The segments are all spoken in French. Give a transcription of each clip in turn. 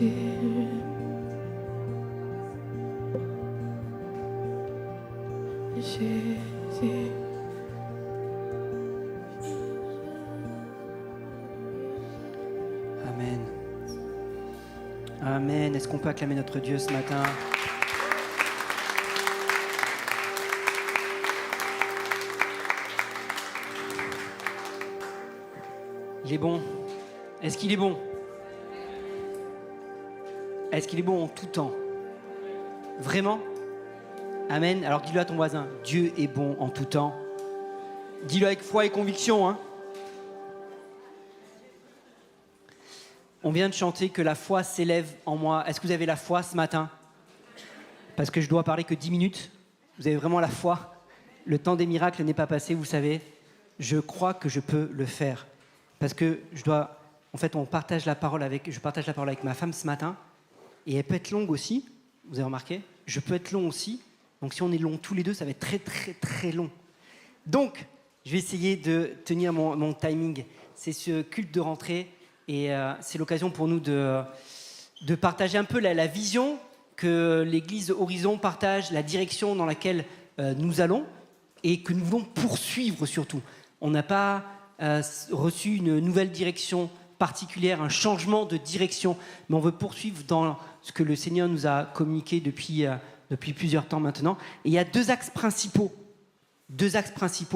Jésus. Amen. Amen. Est-ce qu'on peut acclamer notre Dieu ce matin? Il est bon. Est-ce qu'il est bon? Est-ce qu'il est bon en tout temps? Vraiment? Amen. Alors dis-le à ton voisin, Dieu est bon en tout temps. Dis-le avec foi et conviction, hein. On vient de chanter que la foi s'élève en moi. Est-ce que vous avez la foi ce matin? Parce que je dois parler que 10 minutes. Vous avez vraiment la foi? Le temps des miracles n'est pas passé, vous savez. Je crois que je peux le faire. Parce que je dois... En fait, je partage la parole avec ma femme ce matin. Et elle peut être longue aussi. Vous avez remarqué? Je peux être long aussi. Donc si on est long tous les deux, ça va être très, très, très long. Donc, je vais essayer de tenir mon timing. C'est ce culte de rentrée. Et c'est l'occasion pour nous de partager un peu la vision que l'Église Horizon partage, la direction dans laquelle nous allons et que nous voulons poursuivre surtout. On n'a pas reçu une nouvelle direction particulière, un changement de direction, mais on veut poursuivre dans ce que le Seigneur nous a communiqué depuis plusieurs temps maintenant. Et il y a deux axes principaux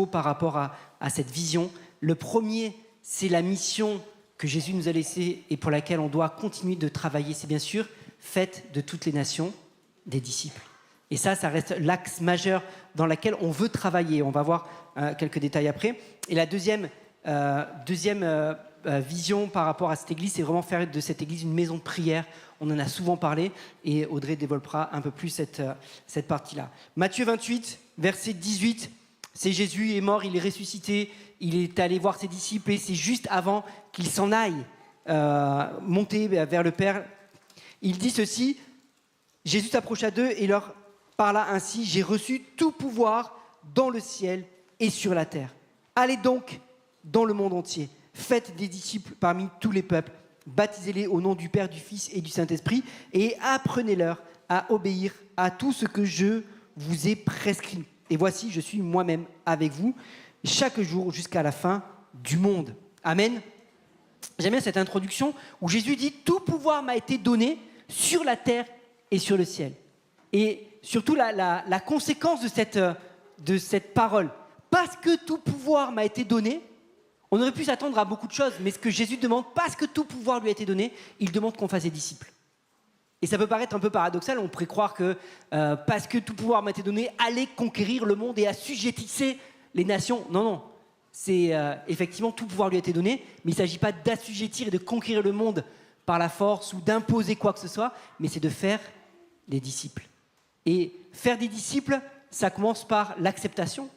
par rapport à cette vision. Le premier, c'est la mission que Jésus nous a laissée et pour laquelle on doit continuer de travailler. C'est bien sûr, faites de toutes les nations des disciples. Et ça reste l'axe majeur dans lequel on veut travailler. On va voir quelques détails après. Et la deuxième vision par rapport à cette église, c'est vraiment faire de cette église une maison de prière. On en a souvent parlé et Audrey développera un peu plus cette partie-là. Matthieu 28, verset 18, c'est Jésus est mort, il est ressuscité, il est allé voir ses disciples et c'est juste avant qu'il s'en aille monter vers le Père. Il dit ceci, Jésus s'approcha d'eux et leur parla ainsi, j'ai reçu tout pouvoir dans le ciel et sur la terre. Allez donc dans le monde entier, faites des disciples parmi tous les peuples, baptisez-les au nom du Père, du Fils et du Saint-Esprit et apprenez-leur à obéir à tout ce que je vous ai prescrit. Et voici, je suis moi-même avec vous chaque jour jusqu'à la fin du monde. Amen. J'aime bien cette introduction où Jésus dit « Tout pouvoir m'a été donné sur la terre et sur le ciel ». Et surtout la conséquence de cette parole. Parce que tout pouvoir m'a été donné, on aurait pu s'attendre à beaucoup de choses, mais ce que Jésus demande, parce que tout pouvoir lui a été donné, il demande qu'on fasse des disciples. Et ça peut paraître un peu paradoxal, on pourrait croire que parce que tout pouvoir m'a été donné, allez conquérir le monde et assujettissez les nations. Non, non, c'est effectivement tout pouvoir lui a été donné, mais il ne s'agit pas d'assujettir et de conquérir le monde par la force ou d'imposer quoi que ce soit, mais c'est de faire des disciples. Et faire des disciples, ça commence par l'acceptation,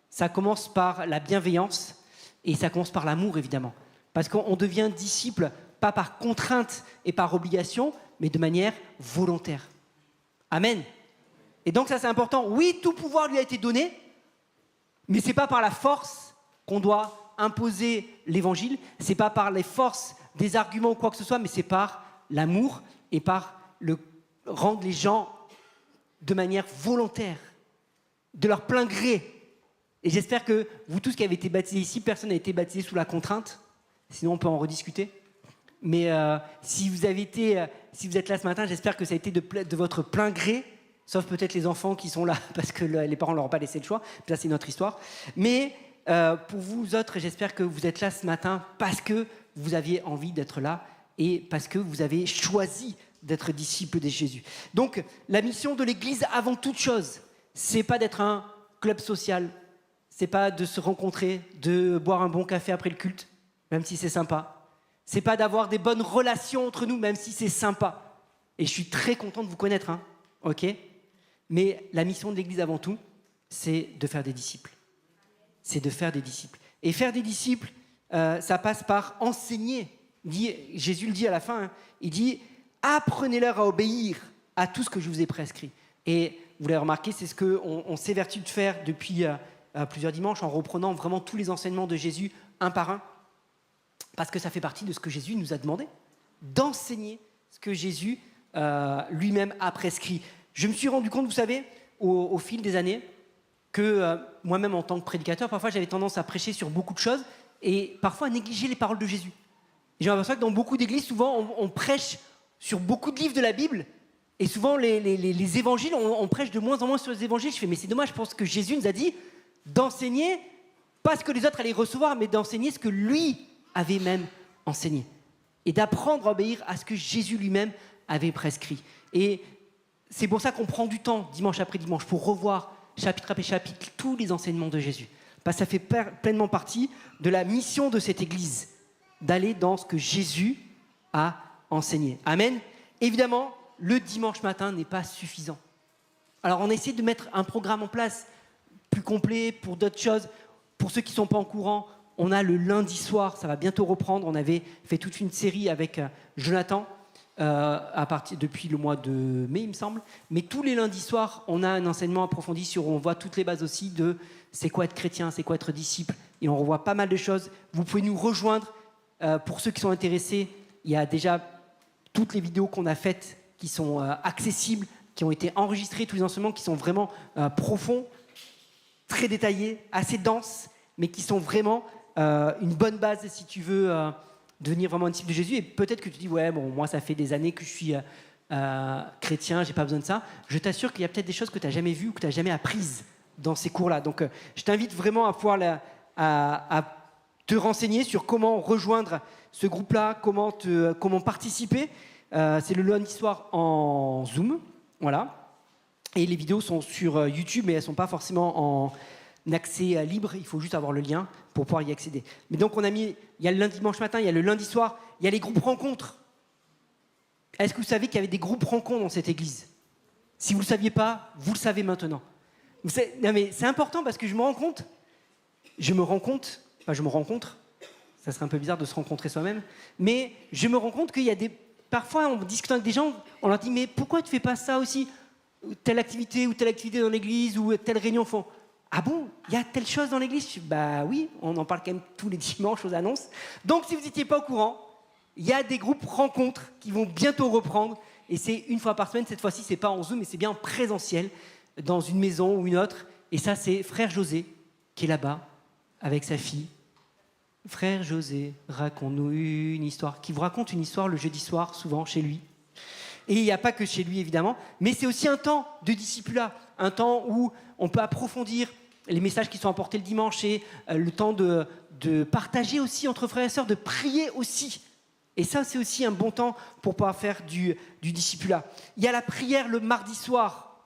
ça commence par la bienveillance et ça commence par l'amour évidemment. Parce qu'on devient disciple pas par contrainte et par obligation, mais de manière volontaire. Amen. Et donc ça c'est important. Oui, tout pouvoir lui a été donné, mais c'est pas par la force qu'on doit imposer l'évangile, c'est pas par les forces des arguments ou quoi que ce soit, mais c'est par l'amour et par le rendre les gens de manière volontaire, de leur plein gré. Et j'espère que vous tous qui avez été baptisés ici, personne n'a été baptisé sous la contrainte, sinon on peut en rediscuter. Mais si vous êtes là ce matin, j'espère que ça a été de votre plein gré, sauf peut-être les enfants qui sont là parce que les parents ne leur ont pas laissé le choix. Ça, c'est notre histoire. Mais pour vous autres, j'espère que vous êtes là ce matin parce que vous aviez envie d'être là et parce que vous avez choisi d'être disciple de Jésus. Donc, la mission de l'Église, avant toute chose, c'est pas d'être un club social, c'est pas de se rencontrer, de boire un bon café après le culte, même si c'est sympa. C'est pas d'avoir des bonnes relations entre nous, même si c'est sympa. Et je suis très content de vous connaître, hein, ok ? Mais la mission de l'Église avant tout, c'est de faire des disciples. C'est de faire des disciples. Et faire des disciples, ça passe par enseigner. Jésus le dit à la fin, hein, il dit « Apprenez-leur à obéir à tout ce que je vous ai prescrit ». Et vous l'avez remarqué, c'est ce qu'on s'évertue de faire depuis plusieurs dimanches, en reprenant vraiment tous les enseignements de Jésus un par un. Parce que ça fait partie de ce que Jésus nous a demandé, d'enseigner ce que Jésus lui-même a prescrit. Je me suis rendu compte, vous savez, au fil des années, que moi-même en tant que prédicateur, parfois j'avais tendance à prêcher sur beaucoup de choses et parfois à négliger les paroles de Jésus. Et j'ai l'impression que dans beaucoup d'églises, souvent on prêche sur beaucoup de livres de la Bible et souvent les évangiles, on prêche de moins en moins sur les évangiles. Je fais mais c'est dommage, je pense que Jésus nous a dit d'enseigner pas ce que les autres allaient recevoir, mais d'enseigner ce que lui avait même enseigné. Et d'apprendre à obéir à ce que Jésus lui-même avait prescrit. Et c'est pour ça qu'on prend du temps, dimanche après dimanche, pour revoir chapitre après chapitre, tous les enseignements de Jésus. Parce que ça fait pleinement partie de la mission de cette Église, d'aller dans ce que Jésus a enseigné. Amen. Évidemment, le dimanche matin n'est pas suffisant. Alors on essaie de mettre un programme en place plus complet pour d'autres choses. Pour ceux qui ne sont pas en courant, on a le lundi soir, ça va bientôt reprendre. On avait fait toute une série avec Jonathan, depuis le mois de mai, il me semble. Mais tous les lundis soirs, on a un enseignement approfondi sur, on voit toutes les bases aussi de c'est quoi être chrétien, c'est quoi être disciple. Et on revoit pas mal de choses. Vous pouvez nous rejoindre. Pour ceux qui sont intéressés, il y a déjà toutes les vidéos qu'on a faites qui sont accessibles, qui ont été enregistrées, tous les enseignements qui sont vraiment profonds, très détaillés, assez denses, mais qui sont vraiment une bonne base si tu veux devenir vraiment un disciple de Jésus. Et peut-être que tu dis, ouais, bon, moi, ça fait des années que je suis chrétien, j'ai pas besoin de ça. Je t'assure qu'il y a peut-être des choses que tu n'as jamais vues ou que tu n'as jamais apprises dans ces cours-là. Donc, je t'invite vraiment à pouvoir à te renseigner sur comment rejoindre ce groupe-là, comment participer. C'est le lundi soir en Zoom, voilà. Et les vidéos sont sur YouTube, mais elles ne sont pas forcément en accès libre. Il faut juste avoir le lien pour pouvoir y accéder. Mais donc, il y a le lundi, dimanche matin, il y a le lundi soir, il y a les groupes rencontres. Est-ce que vous savez qu'il y avait des groupes rencontres dans cette église? Si vous ne le saviez pas, vous le savez maintenant. Non, mais c'est important parce que je me rencontre, ça serait un peu bizarre de se rencontrer soi-même, mais je me rends compte qu'il y a parfois, en discutant avec des gens, on leur dit, mais pourquoi tu ne fais pas ça aussi? Telle activité ou telle activité dans l'église ou telle réunion font. Ah bon, il y a telle chose dans l'église? Bah oui, on en parle quand même tous les dimanches aux annonces. Donc si vous n'étiez pas au courant, il y a des groupes rencontres qui vont bientôt reprendre. Et c'est une fois par semaine, cette fois-ci, c'est pas en Zoom, mais c'est bien en présentiel, dans une maison ou une autre. Et ça, c'est Frère José, qui est là-bas, avec sa fille. Frère José, raconte-nous une histoire. Qui vous raconte une histoire le jeudi soir, souvent, chez lui. Et il n'y a pas que chez lui, évidemment, mais c'est aussi un temps de discipulat, un temps où on peut approfondir les messages qui sont apportés le dimanche et le temps de partager aussi entre frères et sœurs, de prier aussi. Et ça, c'est aussi un bon temps pour pouvoir faire du discipulat. Il y a la prière le mardi soir.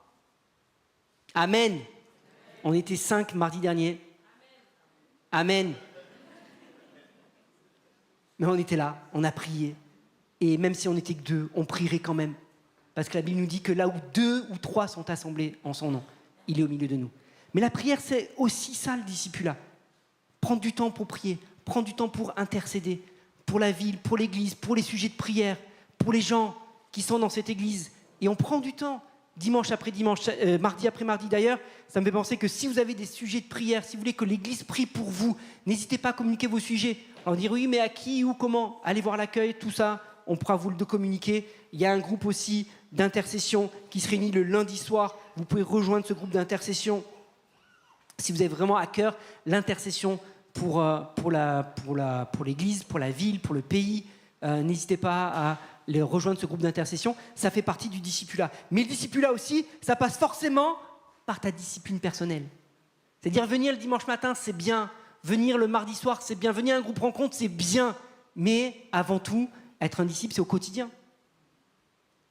Amen. On était 5 mardi dernier. Amen. Mais on était là, on a prié. Et même si on n'était que 2, on prierait quand même. Parce que la Bible nous dit que là où 2 ou 3 sont assemblés en son nom, il est au milieu de nous. Mais la prière, c'est aussi ça le discipulat. Prendre du temps pour prier, prendre du temps pour intercéder, pour la ville, pour l'église, pour les sujets de prière, pour les gens qui sont dans cette église. Et on prend du temps, dimanche après dimanche, mardi après mardi d'ailleurs. Ça me fait penser que si vous avez des sujets de prière, si vous voulez que l'église prie pour vous, n'hésitez pas à communiquer vos sujets. Alors dire oui, mais à qui, où, comment? Allez voir l'accueil, tout ça. On pourra vous le communiquer. Il y a un groupe aussi d'intercession qui se réunit le lundi soir. Vous pouvez rejoindre ce groupe d'intercession si vous avez vraiment à cœur l'intercession pour l'église, pour la ville, pour le pays. N'hésitez pas à les rejoindre ce groupe d'intercession. Ça fait partie du discipulat. Mais le discipulat aussi, ça passe forcément par ta discipline personnelle. C'est-à-dire venir le dimanche matin, c'est bien. Venir le mardi soir, c'est bien. Venir à un groupe rencontre, c'est bien. Mais avant tout, être un disciple, c'est au quotidien.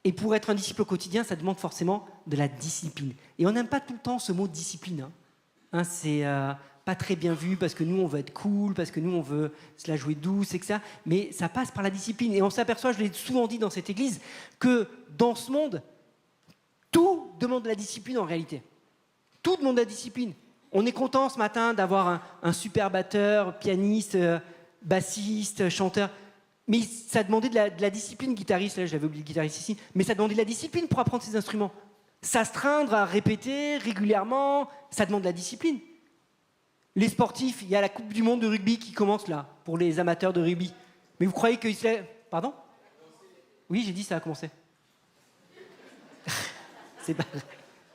Et pour être un disciple au quotidien, ça demande forcément de la discipline. Et on n'aime pas tout le temps ce mot discipline. C'est pas très bien vu parce que nous, on veut être cool, parce que nous, on veut se la jouer douce, etc. Mais ça passe par la discipline. Et on s'aperçoit, je l'ai souvent dit dans cette église, que dans ce monde, tout demande de la discipline en réalité. Tout demande de la discipline. On est content ce matin d'avoir un super batteur, pianiste, bassiste, chanteur. Mais ça demandait de la discipline, guitariste, là j'avais oublié le guitariste ici, mais ça demandait de la discipline pour apprendre ces instruments. S'astreindre à répéter régulièrement, ça demande de la discipline. Les sportifs, il y a la Coupe du Monde de rugby qui commence là, pour les amateurs de rugby. Mais vous croyez qu'ils se lèvent... Pardon ? Oui, j'ai dit ça a commencé. C'est pas vrai.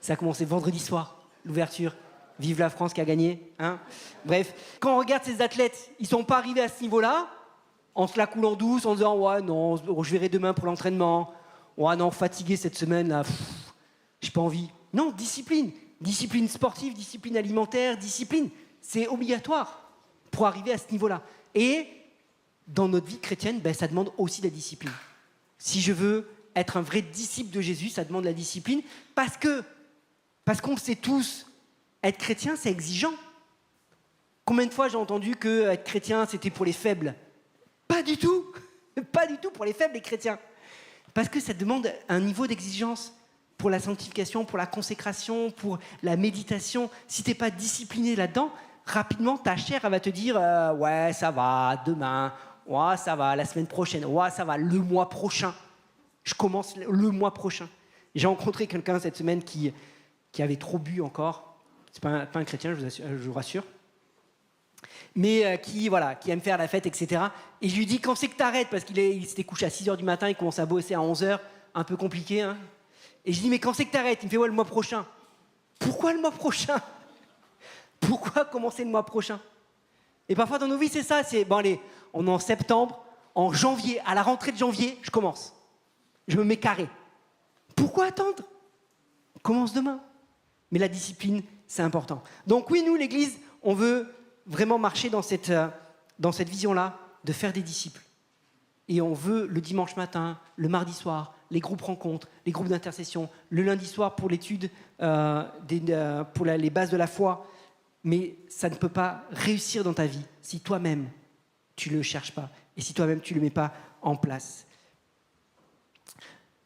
Ça a commencé vendredi soir, l'ouverture. Vive la France qui a gagné. Hein. Bref, quand on regarde ces athlètes, ils ne sont pas arrivés à ce niveau-là en se la coulant douce, en se disant « Ouais, non, je verrai demain pour l'entraînement. Ouais, non, fatigué cette semaine, là, j'ai pas envie. » Non, discipline. Discipline sportive, discipline alimentaire, discipline. C'est obligatoire pour arriver à ce niveau-là. Et dans notre vie chrétienne, ça demande aussi de la discipline. Si je veux être un vrai disciple de Jésus, ça demande de la discipline parce qu'on sait tous, être chrétien, c'est exigeant. Combien de fois j'ai entendu que être chrétien, c'était pour les faibles? Pas du tout. Pas du tout pour les faibles, les chrétiens. Parce que ça demande un niveau d'exigence pour la sanctification, pour la consécration, pour la méditation. Si tu n'es pas discipliné là-dedans, rapidement, ta chair, elle va te dire « Ouais, ça va, demain. Ouais, ça va, la semaine prochaine. Ouais, ça va, le mois prochain. Je commence le mois prochain. » J'ai rencontré quelqu'un cette semaine qui avait trop bu encore. C'est pas un chrétien, je vous rassure. Mais qui aime faire la fête, etc. Et je lui dis, quand c'est que t'arrêtes? Parce qu'il s'était couché à 6h du matin, il commence à bosser à 11h, un peu compliqué. Hein. Et je dis, mais quand c'est que t'arrêtes? Il me fait, ouais, le mois prochain. Pourquoi le mois prochain? Pourquoi commencer le mois prochain? Et parfois dans nos vies, c'est ça, c'est, bon allez, on est en septembre, en janvier, à la rentrée de janvier, je commence. Je me mets carré. Pourquoi attendre? On commence demain. Mais la discipline, c'est important. Donc oui, nous, l'Église, on veut vraiment marcher dans cette vision-là de faire des disciples. Et on veut le dimanche matin, le mardi soir, les groupes rencontres, les groupes d'intercession, le lundi soir pour l'étude, pour les bases de la foi. Mais ça ne peut pas réussir dans ta vie si toi-même, tu ne le cherches pas et si toi-même, tu ne le mets pas en place.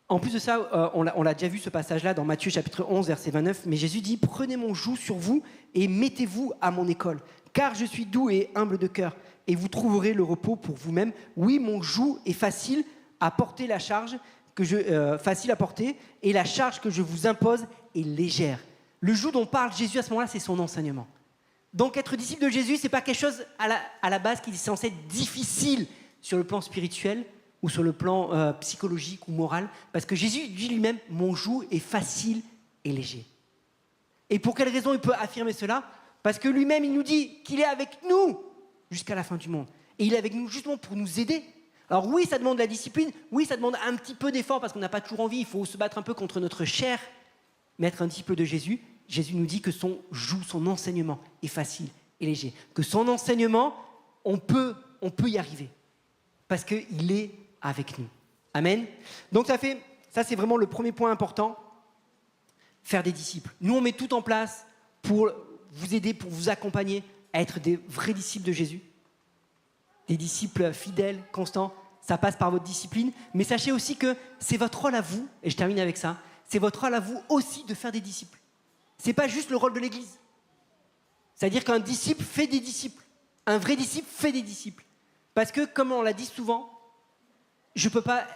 En plus de ça, on l'a déjà vu ce passage-là dans Matthieu chapitre 11, verset 29, mais Jésus dit « Prenez mon joug sur vous et mettez-vous à mon école, car je suis doux et humble de cœur, et vous trouverez le repos pour vous-même. Oui, mon joug est facile à porter la charge, facile à porter, et la charge que je vous impose est légère. » Le joug dont parle Jésus à ce moment-là, c'est son enseignement. Donc être disciple de Jésus, ce n'est pas quelque chose à la base qui est censé être difficile sur le plan spirituel, ou sur le plan psychologique ou moral, parce que Jésus dit lui-même « Mon joug est facile et léger ». Et pour quelle raison il peut affirmer cela? Parce que lui-même, il nous dit qu'il est avec nous jusqu'à la fin du monde. Et il est avec nous justement pour nous aider. Alors oui, ça demande de la discipline, oui, ça demande un petit peu d'effort, parce qu'on n'a pas toujours envie, il faut se battre un peu contre notre chair. Mais être un disciple de Jésus, Jésus nous dit que son joug, son enseignement est facile et léger. Que son enseignement, on peut y arriver. Parce qu'il est avec nous. Amen. Donc ça c'est vraiment le premier point important, faire des disciples. Nous on met tout en place pour vous aider, pour vous accompagner à être des vrais disciples de Jésus. Des disciples fidèles, constants, ça passe par votre discipline, mais sachez aussi que c'est votre rôle à vous, et je termine avec ça, c'est votre rôle à vous aussi de faire des disciples. C'est pas juste le rôle de l'Église. C'est-à-dire qu'un disciple fait des disciples. Un vrai disciple fait des disciples. Parce que, comme on l'a dit souvent, je ne peux pas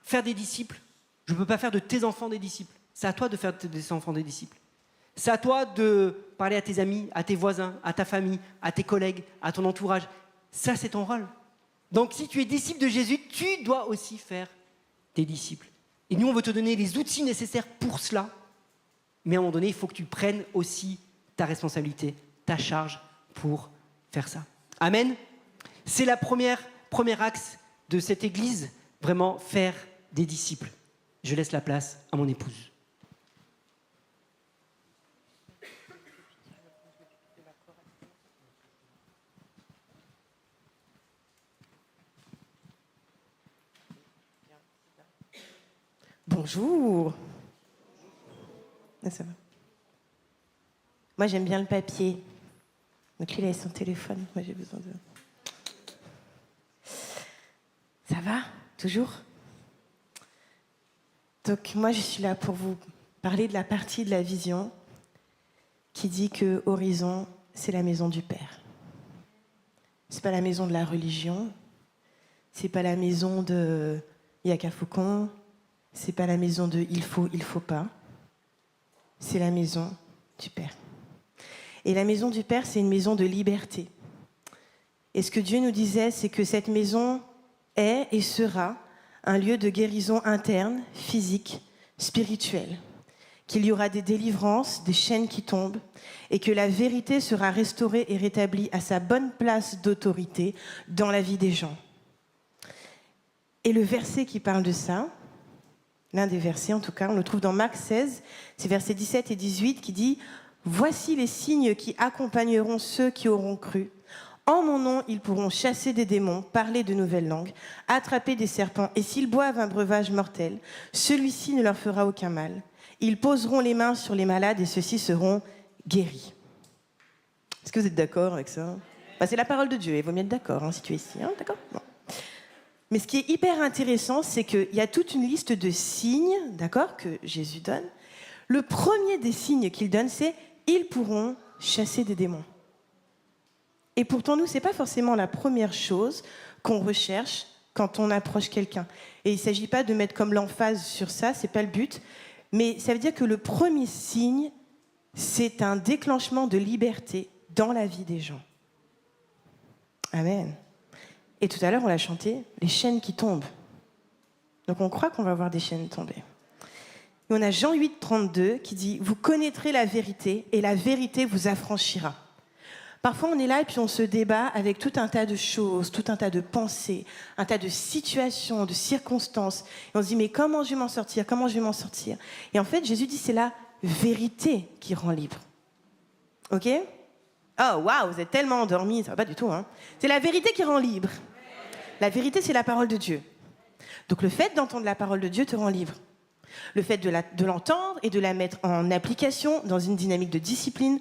faire des disciples, je ne peux pas faire de tes enfants des disciples. C'est à toi de faire de tes enfants des disciples. C'est à toi de parler à tes amis, à tes voisins, à ta famille, à tes collègues, à ton entourage. Ça, c'est ton rôle. Donc, si tu es disciple de Jésus, tu dois aussi faire des disciples. Et nous, on veut te donner les outils nécessaires pour cela. Mais à un moment donné, il faut que tu prennes aussi ta responsabilité, ta charge pour faire ça. Amen. C'est la premier axe de cette église, vraiment faire des disciples. Je laisse la place à mon épouse. Bonjour. Ah, ça va. Moi, j'aime bien le papier. Donc, lui, il a son téléphone. Moi, j'ai besoin de... Ça va? Toujours? Donc, moi, je suis là pour vous parler de la partie de la vision qui dit que Horizon, c'est la maison du Père. C'est pas la maison de la religion. C'est pas la maison de Yaka Faucon. C'est pas la maison de il faut pas. C'est la maison du Père. Et la maison du Père, c'est une maison de liberté. Et ce que Dieu nous disait, c'est que cette maison est et sera un lieu de guérison interne, physique, spirituelle, qu'il y aura des délivrances, des chaînes qui tombent, et que la vérité sera restaurée et rétablie à sa bonne place d'autorité dans la vie des gens. Et le verset qui parle de ça, l'un des versets en tout cas, on le trouve dans Marc 16, c'est versets 17 et 18 qui dit « Voici les signes qui accompagneront ceux qui auront cru. En mon nom, ils pourront chasser des démons, parler de nouvelles langues, attraper des serpents, et s'ils boivent un breuvage mortel, celui-ci ne leur fera aucun mal. Ils poseront les mains sur les malades et ceux-ci seront guéris. » Est-ce que vous êtes d'accord avec ça? C'est la parole de Dieu, et il vaut mieux être d'accord si tu es ici. D'accord? Bon. Mais ce qui est hyper intéressant, c'est qu'il y a toute une liste de signes, d'accord, que Jésus donne. Le premier des signes qu'il donne, c'est « ils pourront chasser des démons ». Et pourtant, nous, ce n'est pas forcément la première chose qu'on recherche quand on approche quelqu'un. Et il ne s'agit pas de mettre comme l'emphase sur ça, ce n'est pas le but. Mais ça veut dire que le premier signe, c'est un déclenchement de liberté dans la vie des gens. Amen. Et tout à l'heure, on l'a chanté, les chaînes qui tombent. Donc on croit qu'on va voir des chaînes tomber. Et on a Jean 8, 32 qui dit « Vous connaîtrez la vérité et la vérité vous affranchira ». Parfois, on est là et puis on se débat avec tout un tas de choses, tout un tas de pensées, un tas de situations, de circonstances. Et on se dit, mais comment je vais m'en sortir? Comment je vais m'en sortir? Et en fait, Jésus dit, c'est la vérité qui rend libre. OK? Oh, waouh, vous êtes tellement endormis, ça va pas du tout. C'est la vérité qui rend libre. La vérité, c'est la parole de Dieu. Donc le fait d'entendre la parole de Dieu te rend libre. Le fait de l'entendre et de la mettre en application dans une dynamique de discipline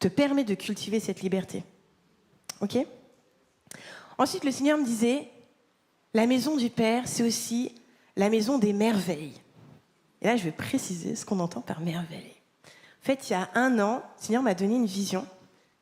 te permet de cultiver cette liberté. OK? Ensuite, le Seigneur me disait, la maison du Père, c'est aussi la maison des merveilles. Et là, je vais préciser ce qu'on entend par merveille. En fait, il y a 1 an, le Seigneur m'a donné une vision.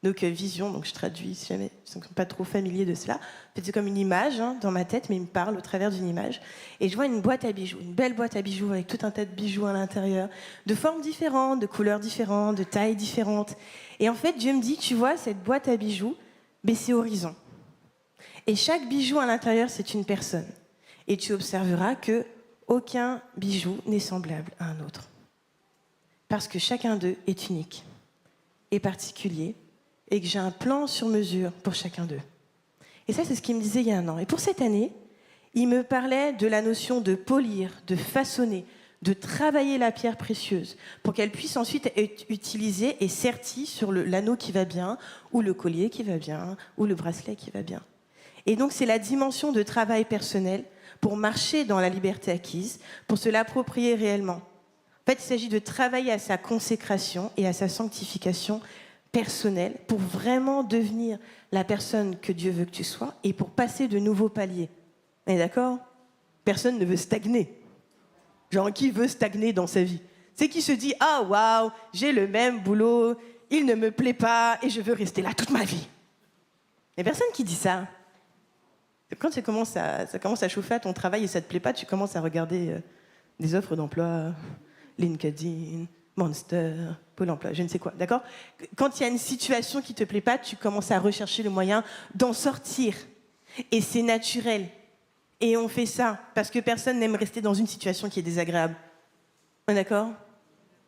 Donc, vision, donc je traduis si jamais ils ne sont pas trop familiers de cela. En fait, c'est comme une image dans ma tête, mais il me parle au travers d'une image. Et je vois une boîte à bijoux, une belle boîte à bijoux avec tout un tas de bijoux à l'intérieur, de formes différentes, de couleurs différentes, de tailles différentes. Et en fait, Dieu me dit, tu vois, cette boîte à bijoux, c'est Horizon. Et chaque bijou à l'intérieur, c'est une personne. Et tu observeras que aucun bijou n'est semblable à un autre. Parce que chacun d'eux est unique et particulier, et que j'ai un plan sur mesure pour chacun d'eux. Et ça, c'est ce qu'il me disait il y a 1 an. Et pour cette année, il me parlait de la notion de polir, de façonner, de travailler la pierre précieuse pour qu'elle puisse ensuite être utilisée et sertie sur l'anneau qui va bien, ou le collier qui va bien, ou le bracelet qui va bien. Et donc, c'est la dimension de travail personnel pour marcher dans la liberté acquise, pour se l'approprier réellement. En fait, il s'agit de travailler à sa consécration et à sa sanctification personnelle pour vraiment devenir la personne que Dieu veut que tu sois et pour passer de nouveaux paliers. On est d'accord? Personne ne veut stagner. Genre, qui veut stagner dans sa vie? C'est qui se dit « Ah, waouh, j'ai le même boulot, il ne me plaît pas et je veux rester là toute ma vie. » Il n'y a personne qui dit ça. Quand ça commence à chauffer à ton travail et ça ne te plaît pas, tu commences à regarder des offres d'emploi, LinkedIn, Monster, Pôle emploi, je ne sais quoi, d'accord? Quand il y a une situation qui ne te plaît pas, tu commences à rechercher le moyen d'en sortir. Et c'est naturel. Et on fait ça parce que personne n'aime rester dans une situation qui est désagréable. On est d'accord?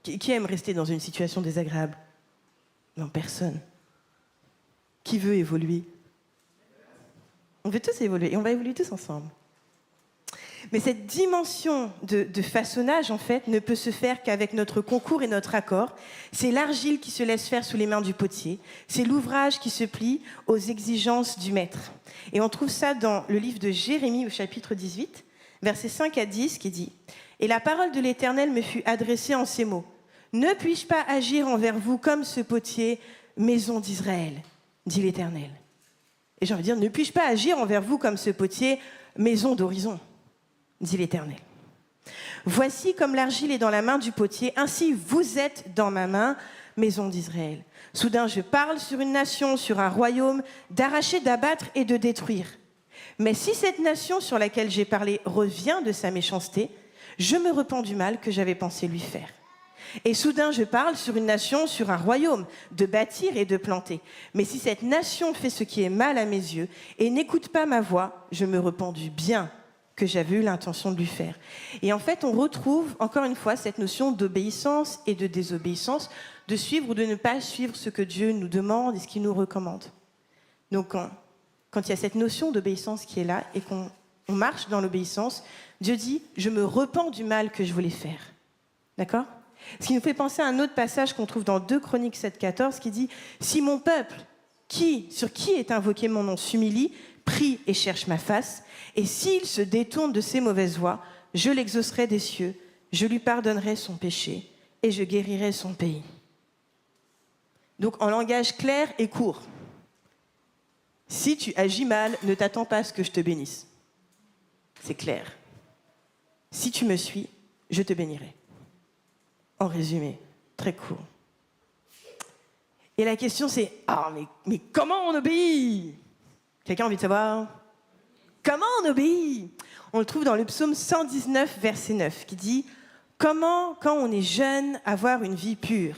Qui aime rester dans une situation désagréable? Non, personne. Qui veut évoluer? On veut tous évoluer et on va évoluer tous ensemble. Mais cette dimension de façonnage, en fait, ne peut se faire qu'avec notre concours et notre accord. C'est l'argile qui se laisse faire sous les mains du potier. C'est l'ouvrage qui se plie aux exigences du maître. Et on trouve ça dans le livre de Jérémie, au chapitre 18, versets 5 à 10, qui dit « Et la parole de l'Éternel me fut adressée en ces mots. Ne puis-je pas agir envers vous comme ce potier, maison d'Israël, dit l'Éternel. Et j'ai envie de dire, ne puis-je pas agir envers vous comme ce potier, maison d'Horizon, dit l'Éternel. Voici comme l'argile est dans la main du potier, ainsi vous êtes dans ma main, maison d'Israël. Soudain, je parle sur une nation, sur un royaume, d'arracher, d'abattre et de détruire. Mais si cette nation sur laquelle j'ai parlé revient de sa méchanceté, je me repens du mal que j'avais pensé lui faire. Et soudain, je parle sur une nation, sur un royaume, de bâtir et de planter. Mais si cette nation fait ce qui est mal à mes yeux et n'écoute pas ma voix, je me repens du bien que j'avais eu l'intention de lui faire. Et en fait, on retrouve encore une fois cette notion d'obéissance et de désobéissance, de suivre ou de ne pas suivre ce que Dieu nous demande et ce qu'il nous recommande. Donc, quand il y a cette notion d'obéissance qui est là et qu'on marche dans l'obéissance, Dieu dit « Je me repens du mal que je voulais faire ». D'accord ? Ce qui nous fait penser à un autre passage qu'on trouve dans 2 Chroniques 7,14 qui dit « Si mon peuple, sur qui est invoqué mon nom, s'humilie, prie et cherche ma face, et s'il se détourne de ses mauvaises voies, je l'exaucerai des cieux, je lui pardonnerai son péché et je guérirai son pays. » Donc en langage clair et court, si tu agis mal, ne t'attends pas à ce que je te bénisse. C'est clair. Si tu me suis, je te bénirai. En résumé, très court. Et la question c'est, mais comment on obéit ? Quelqu'un a envie de savoir ? Comment on obéit ? On le trouve dans le psaume 119, verset 9, qui dit « Comment, quand on est jeune, avoir une vie pure ?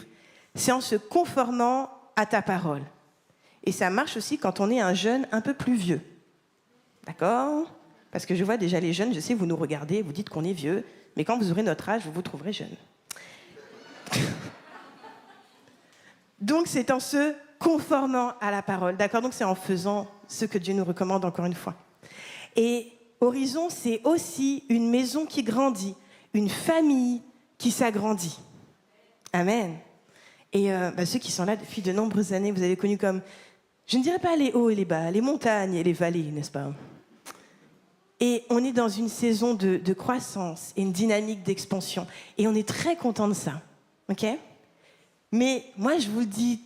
C'est en se conformant à ta parole. » Et ça marche aussi quand on est un jeune un peu plus vieux. D'accord ? Parce que je vois déjà les jeunes, je sais, vous nous regardez, vous dites qu'on est vieux, mais quand vous aurez notre âge, vous vous trouverez jeune. Donc c'est en se conformant à la parole. D'accord ? Donc c'est en faisant ce que Dieu nous recommande encore une fois. Et Horizon, c'est aussi une maison qui grandit, une famille qui s'agrandit. Amen. Et ceux qui sont là depuis de nombreuses années, vous avez connu comme, je ne dirais pas les hauts et les bas, les montagnes et les vallées, n'est-ce pas ? Et on est dans une saison de croissance et une dynamique d'expansion. Et on est très content de ça. OK ? Mais moi, je vous le dis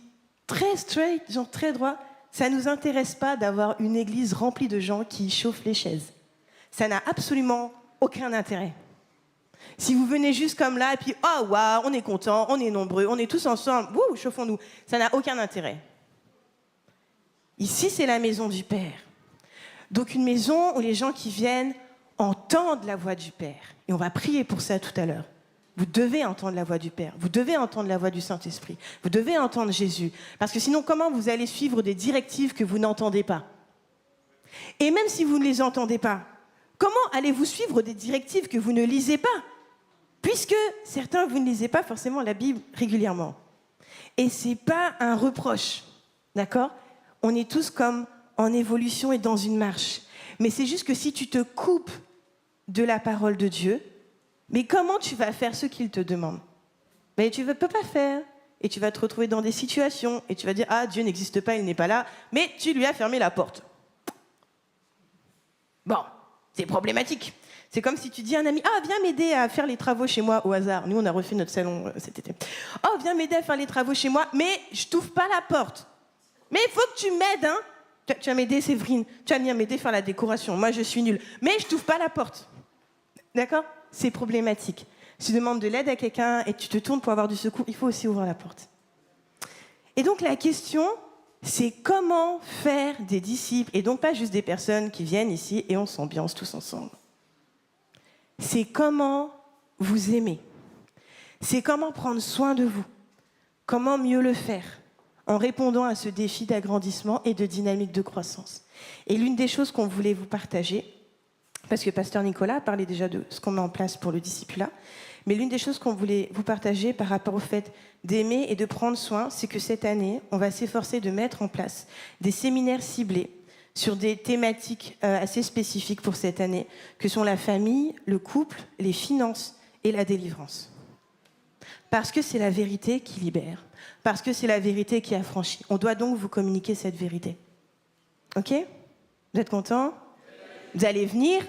très straight, genre très droit, ça ne nous intéresse pas d'avoir une église remplie de gens qui chauffent les chaises. Ça n'a absolument aucun intérêt. Si vous venez juste comme là, et puis, oh, waouh, on est content, on est nombreux, on est tous ensemble, wouh, chauffons-nous, ça n'a aucun intérêt. Ici, c'est la maison du Père. Donc, une maison où les gens qui viennent entendent la voix du Père. Et on va prier pour ça tout à l'heure. Vous devez entendre la voix du Père. Vous devez entendre la voix du Saint-Esprit. Vous devez entendre Jésus. Parce que sinon, comment vous allez suivre des directives que vous n'entendez pas ? Et même si vous ne les entendez pas, comment allez-vous suivre des directives que vous ne lisez pas ? Puisque certains, vous ne lisez pas forcément la Bible régulièrement. Et ce n'est pas un reproche, d'accord ? On est tous comme en évolution et dans une marche. Mais c'est juste que si tu te coupes de la parole de Dieu, mais comment tu vas faire ce qu'il te demande ? Mais tu ne peux pas faire. Et tu vas te retrouver dans des situations et tu vas dire « Ah, Dieu n'existe pas, il n'est pas là », mais tu lui as fermé la porte. Bon, c'est problématique. C'est comme si tu dis à un ami « Ah, viens m'aider à faire les travaux chez moi au hasard. » Nous, on a refait notre salon cet été. « Oh, viens m'aider à faire les travaux chez moi, mais je t'ouvre pas la porte. Mais il faut que tu m'aides, hein. Tu vas m'aider, Séverine. Tu vas venir m'aider à faire la décoration. Moi, je suis nulle. Mais je t'ouvre pas la porte. » D'accord ? C'est problématique. Si tu demandes de l'aide à quelqu'un et tu te tournes pour avoir du secours, il faut aussi ouvrir la porte. Et donc, la question, c'est comment faire des disciples, et donc pas juste des personnes qui viennent ici et on s'ambiance tous ensemble. C'est comment vous aimer. C'est comment prendre soin de vous. Comment mieux le faire en répondant à ce défi d'agrandissement et de dynamique de croissance. Et l'une des choses qu'on voulait vous partager, parce que Pasteur Nicolas a parlé déjà de ce qu'on met en place pour le discipulat, mais l'une des choses qu'on voulait vous partager par rapport au fait d'aimer et de prendre soin, c'est que cette année, on va s'efforcer de mettre en place des séminaires ciblés sur des thématiques assez spécifiques pour cette année, que sont la famille, le couple, les finances et la délivrance. Parce que c'est la vérité qui libère, parce que c'est la vérité qui affranchit. On doit donc vous communiquer cette vérité. OK ? Vous êtes contents ? Vous allez venir ?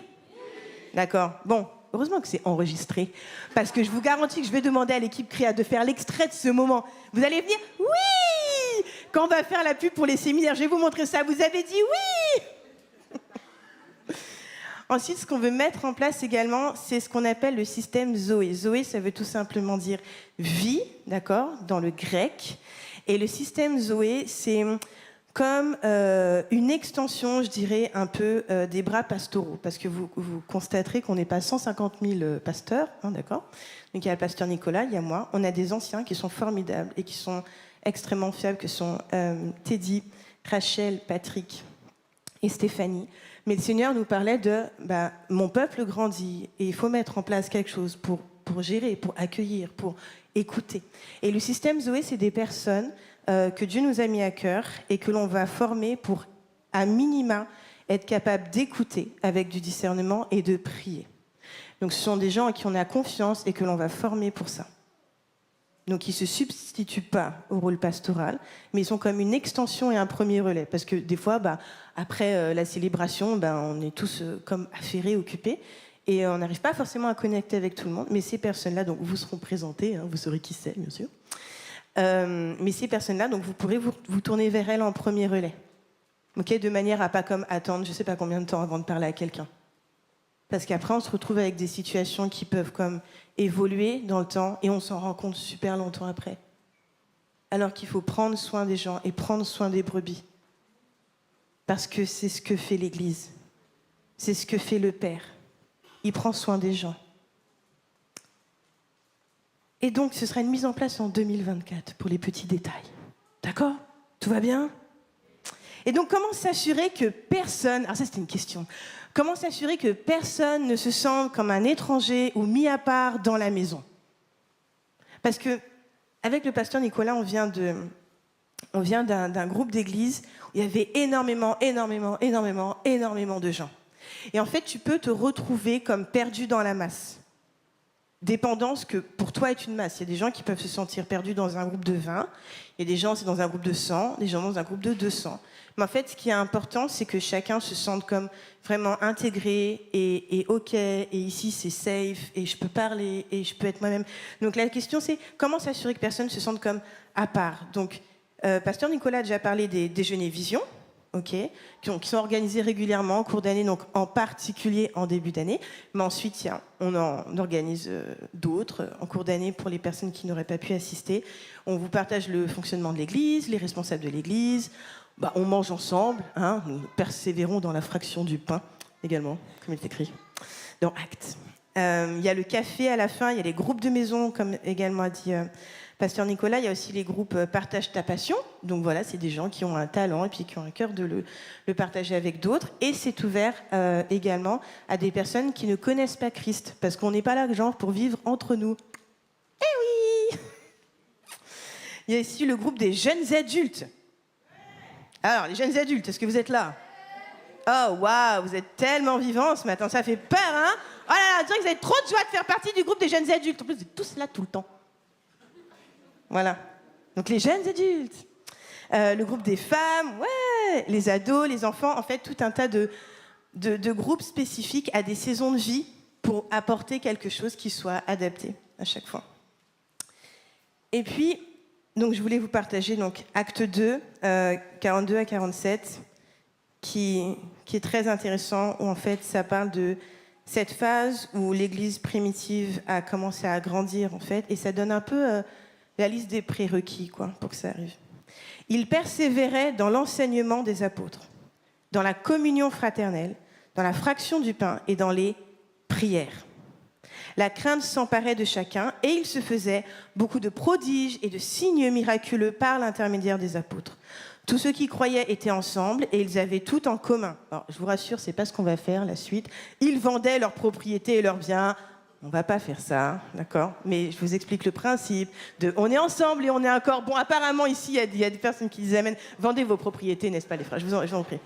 D'accord. Bon, heureusement que c'est enregistré, parce que je vous garantis que je vais demander à l'équipe Créa de faire l'extrait de ce moment. Vous allez venir ? Oui ! Quand on va faire la pub pour les séminaires, je vais vous montrer ça. Vous avez dit oui ! Ensuite, ce qu'on veut mettre en place également, c'est ce qu'on appelle le système Zoé. Zoé, ça veut tout simplement dire vie, d'accord, dans le grec. Et le système Zoé, c'est comme une extension, je dirais, un peu des bras pastoraux. Parce que vous constaterez qu'on n'est pas 150 000 pasteurs, hein, d'accord ? Donc il y a le pasteur Nicolas, il y a moi. On a des anciens qui sont formidables et qui sont extrêmement fiables, que sont Teddy, Rachel, Patrick et Stéphanie. Mais le Seigneur nous parlait de mon peuple grandit et il faut mettre en place quelque chose pour gérer, pour accueillir, pour écouter. Et le système Zoé, c'est des personnes que Dieu nous a mis à cœur et que l'on va former pour, à minima, être capable d'écouter avec du discernement et de prier. Donc ce sont des gens à qui on a confiance et que l'on va former pour ça. Donc ils ne se substituent pas au rôle pastoral, mais ils sont comme une extension et un premier relais. Parce que des fois, après la célébration, on est tous comme affairés, occupés, et on n'arrive pas forcément à connecter avec tout le monde. Mais ces personnes-là, donc vous seront présentées, vous saurez qui c'est, bien sûr. Mais ces personnes-là, donc vous pourrez vous tourner vers elles en premier relais. Okay, de manière à pas comme attendre je ne sais pas combien de temps avant de parler à quelqu'un. Parce qu'après, on se retrouve avec des situations qui peuvent comme évoluer dans le temps et on s'en rend compte super longtemps après. Alors qu'il faut prendre soin des gens et prendre soin des brebis. Parce que c'est ce que fait l'Église. C'est ce que fait le Père. Il prend soin des gens. Et donc, ce sera une mise en place en 2024 pour les petits détails. D'accord ? Tout va bien ? Et donc, comment s'assurer que personne... Alors ça, c'était une question. Comment s'assurer que personne ne se sente comme un étranger ou mis à part dans la maison? Parce que, avec le pasteur Nicolas, on vient d'un groupe d'église où il y avait énormément de gens. Et en fait, tu peux te retrouver comme perdu dans la masse. Dépendant ce que pour toi est une masse. Il y a des gens qui peuvent se sentir perdus dans un groupe de 20, il y a des gens c'est dans un groupe de 100, des gens dans un groupe de 200. Mais en fait, ce qui est important, c'est que chacun se sente comme vraiment intégré et OK, et ici c'est safe, et je peux parler, et je peux être moi-même. Donc la question, c'est comment s'assurer que personne se sente comme à part. Donc, pasteur Nicolas a déjà parlé des déjeuners vision, OK, qui sont organisés régulièrement en cours d'année, donc en particulier en début d'année. Mais ensuite, on en organise d'autres en cours d'année pour les personnes qui n'auraient pas pu assister. On vous partage le fonctionnement de l'Église, les responsables de l'Église. On mange ensemble, nous persévérons dans la fraction du pain, également, comme il est écrit dans Actes. Il y a le café à la fin, il y a les groupes de maison, comme également a dit pasteur Nicolas. Il y a aussi les groupes Partage ta passion. Donc voilà, c'est des gens qui ont un talent et puis qui ont un cœur de le partager avec d'autres. Et c'est ouvert également à des personnes qui ne connaissent pas Christ, parce qu'on n'est pas là, genre, pour vivre entre nous. Eh oui! Il y a ici le groupe des jeunes adultes. Alors, les jeunes adultes, est-ce que vous êtes là? Oh, waouh, vous êtes tellement vivants ce matin, ça fait peur, hein? Oh là là, on dirait que vous avez trop de joie de faire partie du groupe des jeunes adultes. En plus, vous êtes tous là tout le temps. Voilà. Donc, les jeunes adultes. Le groupe des femmes, ouais, les ados, les enfants, en fait, tout un tas de groupes spécifiques à des saisons de vie pour apporter quelque chose qui soit adapté à chaque fois. Et puis... Donc, je voulais vous partager Acte 2, 42 à 47, qui est très intéressant, où en fait, ça parle de cette phase où l'Église primitive a commencé à grandir, en fait, et ça donne un peu la liste des prérequis, pour que ça arrive. Ils persévéraient dans l'enseignement des apôtres, dans la communion fraternelle, dans la fraction du pain et dans les prières. La crainte s'emparait de chacun et il se faisait beaucoup de prodiges et de signes miraculeux par l'intermédiaire des apôtres. Tous ceux qui croyaient étaient ensemble et ils avaient tout en commun. Alors, je vous rassure, c'est pas ce qu'on va faire, la suite. Ils vendaient leurs propriétés et leurs biens. On va pas faire ça, d'accord? Mais je vous explique le principe de on est ensemble et on est un corps. Bon, apparemment, ici, il y a des personnes qui disent amen. Vendez vos propriétés, n'est-ce pas, les frères? Je vous en prie.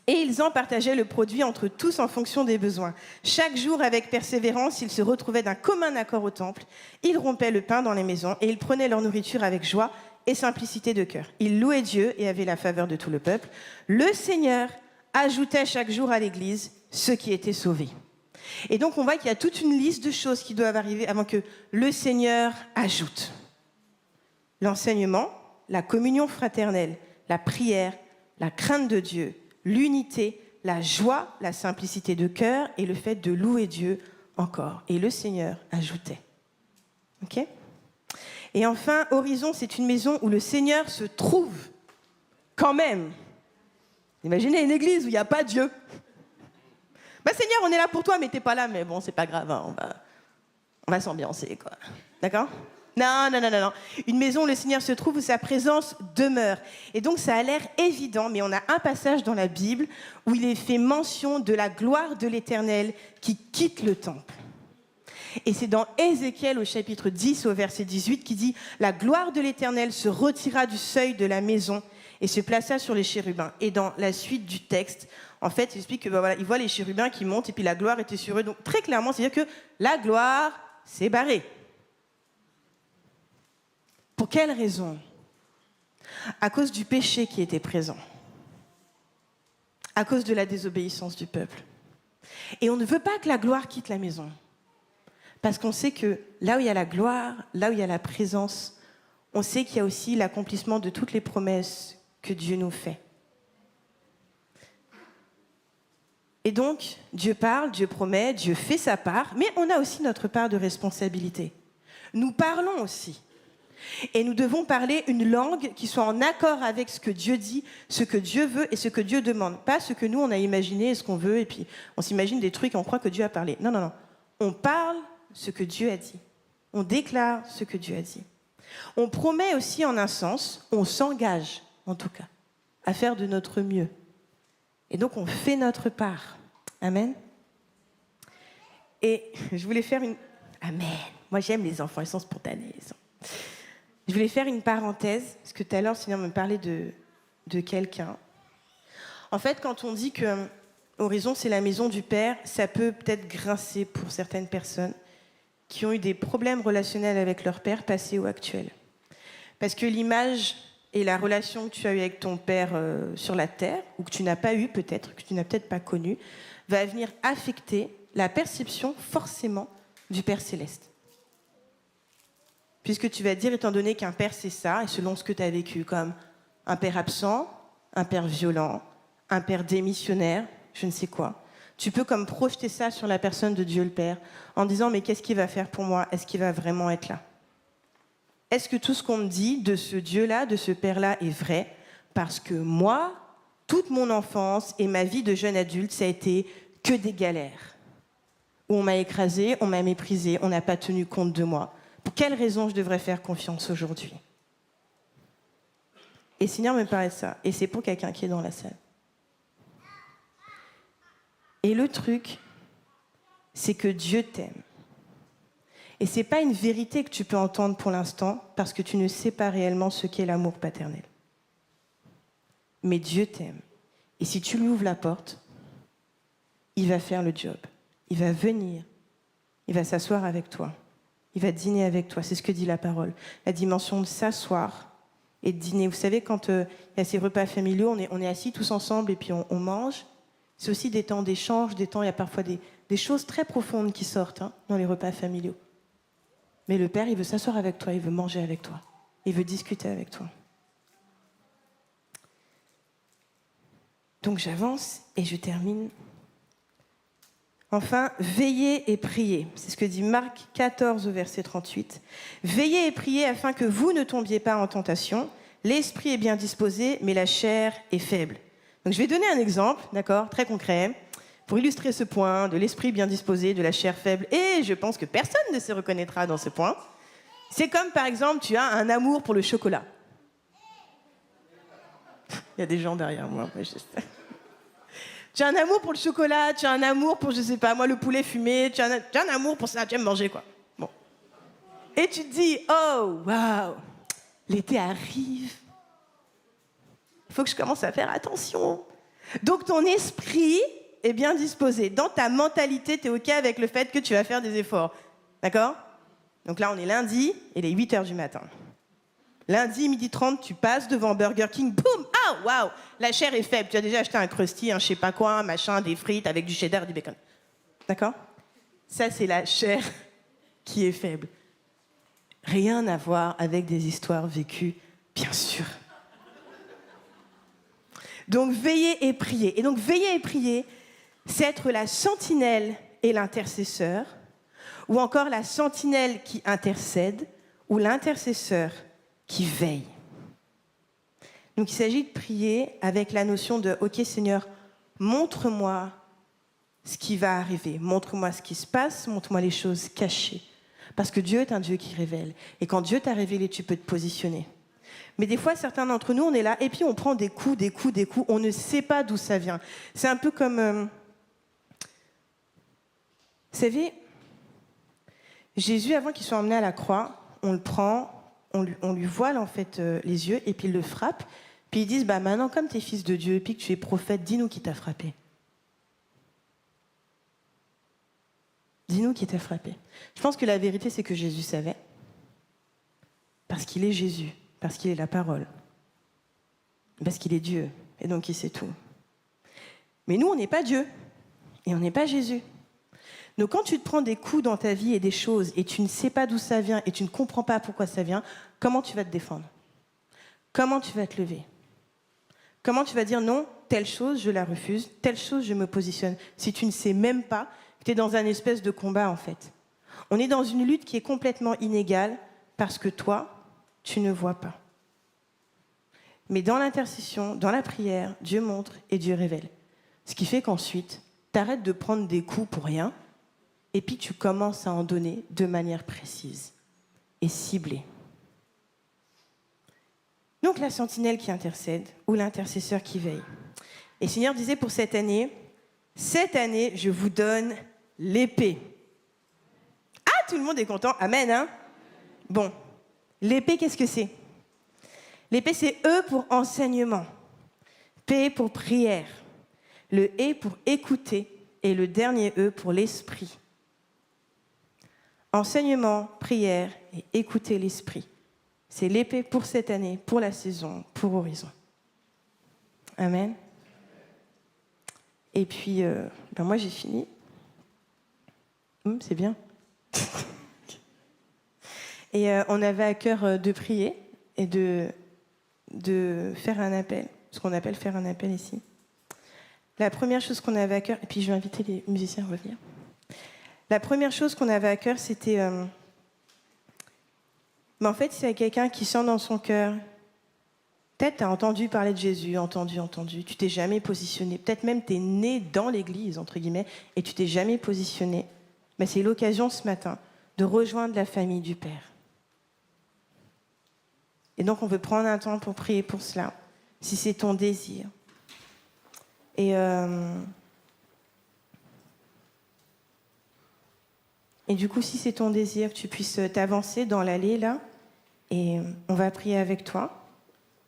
Et ils en partageaient le produit entre tous en fonction des besoins. Chaque jour, avec persévérance, ils se retrouvaient d'un commun accord au temple. Ils rompaient le pain dans les maisons et ils prenaient leur nourriture avec joie et simplicité de cœur. Ils louaient Dieu et avaient la faveur de tout le peuple. Le Seigneur ajoutait chaque jour à l'Église ceux qui étaient sauvés. Et donc, on voit qu'il y a toute une liste de choses qui doivent arriver avant que le Seigneur ajoute. L'enseignement, la communion fraternelle, la prière, la crainte de Dieu, l'unité, la joie, la simplicité de cœur et le fait de louer Dieu encore. Et le Seigneur ajoutait. OK ? Et enfin, Horizon, c'est une maison où le Seigneur se trouve quand même. Imaginez une église où il n'y a pas Dieu. Seigneur, on est là pour toi, mais t'es pas là. Mais bon, c'est pas grave, hein, on va s'ambiancer, quoi. D'accord ? Non, non, non, non, non. Une maison où le Seigneur se trouve, où sa présence demeure. Et donc, ça a l'air évident, mais on a un passage dans la Bible où il est fait mention de la gloire de l'Éternel qui quitte le temple. Et c'est dans Ézéchiel au chapitre 10 au verset 18 qui dit « La gloire de l'Éternel se retira du seuil de la maison et se plaça sur les chérubins. » Et dans la suite du texte, en fait, il explique que voilà, il voit les chérubins qui montent et puis la gloire était sur eux. Donc très clairement, c'est-à-dire que la gloire s'est barrée. Pour quelle raison ? À cause du péché qui était présent. À cause de la désobéissance du peuple. Et on ne veut pas que la gloire quitte la maison. Parce qu'on sait que là où il y a la gloire, là où il y a la présence, on sait qu'il y a aussi l'accomplissement de toutes les promesses que Dieu nous fait. Et donc, Dieu parle, Dieu promet, Dieu fait sa part, mais on a aussi notre part de responsabilité. Nous parlons aussi. Et nous devons parler une langue qui soit en accord avec ce que Dieu dit, ce que Dieu veut et ce que Dieu demande. Pas ce que nous, on a imaginé, ce qu'on veut, et puis on s'imagine des trucs et on croit que Dieu a parlé. Non, non, non. On parle ce que Dieu a dit. On déclare ce que Dieu a dit. On promet aussi en un sens, on s'engage, en tout cas, à faire de notre mieux. Et donc, on fait notre part. Amen. Et je voulais faire une... Amen. Moi, j'aime les enfants, ils sont spontanés. Je voulais faire une parenthèse, parce que tout à l'heure, le Seigneur me parlait de quelqu'un. En fait, quand on dit que Horizon, c'est la maison du Père, ça peut peut-être grincer pour certaines personnes qui ont eu des problèmes relationnels avec leur père, passé ou actuel. Parce que l'image et la relation que tu as eue avec ton père sur la terre, ou que tu n'as pas eu peut-être, que tu n'as peut-être pas connu, va venir affecter la perception forcément du Père céleste. Puisque tu vas dire, étant donné qu'un père c'est ça, et selon ce que tu as vécu, comme un père absent, un père violent, un père démissionnaire, je ne sais quoi, tu peux comme projeter ça sur la personne de Dieu le Père, en disant, mais qu'est-ce qu'il va faire pour moi ? Est-ce qu'il va vraiment être là ? Est-ce que tout ce qu'on me dit de ce Dieu-là, de ce Père-là est vrai ? Parce que moi, toute mon enfance et ma vie de jeune adulte, ça a été que des galères. Où on m'a écrasé, on m'a méprisé, on n'a pas tenu compte de moi. Pour quelle raison je devrais faire confiance aujourd'hui ? Et le Seigneur me parlait de ça. Et c'est pour quelqu'un qui est dans la salle. Et le truc, c'est que Dieu t'aime. Et ce n'est pas une vérité que tu peux entendre pour l'instant parce que tu ne sais pas réellement ce qu'est l'amour paternel. Mais Dieu t'aime. Et si tu lui ouvres la porte, il va faire le job. Il va venir. Il va s'asseoir avec toi. Il va dîner avec toi. C'est ce que dit la parole. La dimension de s'asseoir et de dîner. Vous savez, quand il y a ces repas familiaux, on est assis tous ensemble et puis on mange. C'est aussi des temps d'échange, des temps, il y a parfois des choses très profondes qui sortent dans les repas familiaux. Mais le Père, il veut s'asseoir avec toi, il veut manger avec toi, il veut discuter avec toi. Donc j'avance et je termine. Enfin, veillez et priez. C'est ce que dit Marc 14 au verset 38. Veillez et priez afin que vous ne tombiez pas en tentation. L'esprit est bien disposé, mais la chair est faible. Donc je vais donner un exemple, d'accord, très concret, pour illustrer ce point de l'esprit bien disposé, de la chair faible. Et je pense que personne ne se reconnaîtra dans ce point. C'est comme, par exemple, tu as un amour pour le chocolat. Il y a des gens derrière moi. Tu as un amour pour le chocolat, tu as un amour pour, je sais pas, moi, le poulet fumé, tu as un amour pour ça, tu aimes manger, quoi. Bon. Et tu te dis, oh, waouh, l'été arrive. Il faut que je commence à faire attention. Donc ton esprit est bien disposé. Dans ta mentalité, tu es OK avec le fait que tu vas faire des efforts. D'accord ? Donc là, on est lundi, il est 8h du matin. Lundi, 12h30, tu passes devant Burger King, boum, ah, waouh, la chair est faible. Tu as déjà acheté un Krusty, un je sais pas quoi, un machin, des frites avec du cheddar et du bacon. D'accord ? Ça, c'est la chair qui est faible. Rien à voir avec des histoires vécues, bien sûr. Donc, veillez et priez. Et donc, veiller et prier, c'est être la sentinelle et l'intercesseur, ou encore la sentinelle qui intercède, ou l'intercesseur qui veille. Donc, il s'agit de prier avec la notion de « Ok, Seigneur, montre-moi ce qui va arriver. Montre-moi ce qui se passe, montre-moi les choses cachées. Parce que Dieu est un Dieu qui révèle. Et quand Dieu t'a révélé, tu peux te positionner. Mais des fois, certains d'entre nous, on est là, et puis on prend des coups, on ne sait pas d'où ça vient. C'est un peu comme... Vous savez, Jésus, avant qu'il soit emmené à la croix, on le prend, on lui voile en fait les yeux, et puis il le frappe, puis ils disent, maintenant, comme tu es fils de Dieu, et puis que tu es prophète, dis-nous qui t'a frappé. Dis-nous qui t'a frappé. Je pense que la vérité, c'est que Jésus savait, parce qu'il est Jésus. Parce qu'il est la parole. Parce qu'il est Dieu. Et donc il sait tout. Mais nous, on n'est pas Dieu. Et on n'est pas Jésus. Donc quand tu te prends des coups dans ta vie et des choses, et tu ne sais pas d'où ça vient, et tu ne comprends pas pourquoi ça vient, comment tu vas te défendre? Comment tu vas te lever? Comment tu vas dire non, telle chose, je la refuse, telle chose, je me positionne, si tu ne sais même pas que tu es dans un espèce de combat, en fait. On est dans une lutte qui est complètement inégale, parce que toi, tu ne vois pas. Mais dans l'intercession, dans la prière, Dieu montre et Dieu révèle. Ce qui fait qu'ensuite, tu arrêtes de prendre des coups pour rien et puis tu commences à en donner de manière précise et ciblée. Donc la sentinelle qui intercède ou l'intercesseur qui veille. Et le Seigneur disait pour cette année, je vous donne l'épée. Ah, tout le monde est content. Amen, hein? Bon. L'épée, qu'est-ce que c'est? L'épée, c'est E pour enseignement, P pour prière, le E pour écouter et le dernier E pour l'esprit. Enseignement, prière et écouter l'esprit. C'est l'épée pour cette année, pour la saison, pour Horizon. Amen. Et puis, moi j'ai fini. C'est bien. Et on avait à cœur de prier et de faire un appel, ce qu'on appelle faire un appel ici. La première chose qu'on avait à cœur, et puis je vais inviter les musiciens à revenir. La première chose qu'on avait à cœur, c'était... mais en fait, c'est quelqu'un qui sent dans son cœur, peut-être tu as entendu parler de Jésus, entendu, tu t'es jamais positionné, peut-être même tu es né dans l'église, entre guillemets, et tu t'es jamais positionné. Mais c'est l'occasion ce matin de rejoindre la famille du Père. Et donc, on veut prendre un temps pour prier pour cela, si c'est ton désir. Et du coup, si c'est ton désir, que tu puisses t'avancer dans l'allée, là, et on va prier avec toi.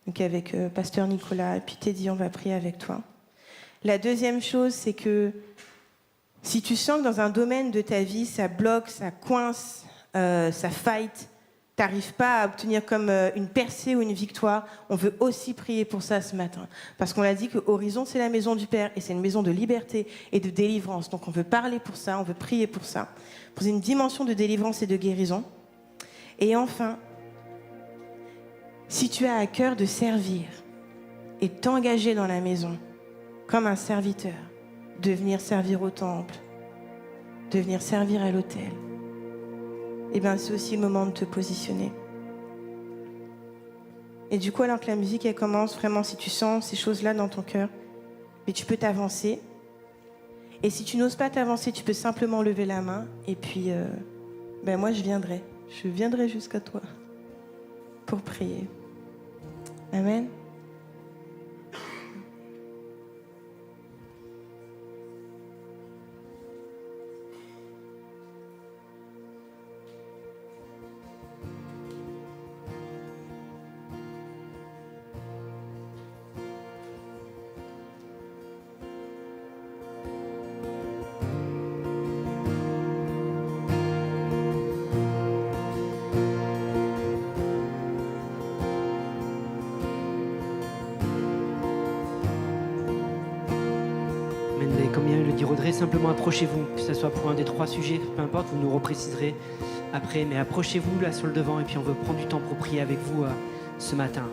Donc, avec Pasteur Nicolas et puis Teddy, on va prier avec toi. La deuxième chose, c'est que si tu sens que dans un domaine de ta vie, ça bloque, ça coince, ça fight, tu n'arrives pas à obtenir comme une percée ou une victoire, on veut aussi prier pour ça ce matin. Parce qu'on a dit que Horizon, c'est la maison du Père et c'est une maison de liberté et de délivrance. Donc on veut parler pour ça, on veut prier pour ça, pour une dimension de délivrance et de guérison. Et enfin, si tu as à cœur de servir et t'engager dans la maison comme un serviteur, de venir servir au temple, de venir servir à l'autel, eh bien, c'est aussi le moment de te positionner. Et du coup, alors que la musique, elle commence, vraiment, si tu sens ces choses-là dans ton cœur, mais tu peux t'avancer. Et si tu n'oses pas t'avancer, tu peux simplement lever la main. Et puis, moi, je viendrai. Je viendrai jusqu'à toi pour prier. Amen. Comme vient de le dire Audrey, simplement approchez-vous, que ce soit pour un des 3 sujets, peu importe, vous nous repréciserez après, mais approchez-vous là sur le devant et puis on veut prendre du temps pour prier avec vous ce matin.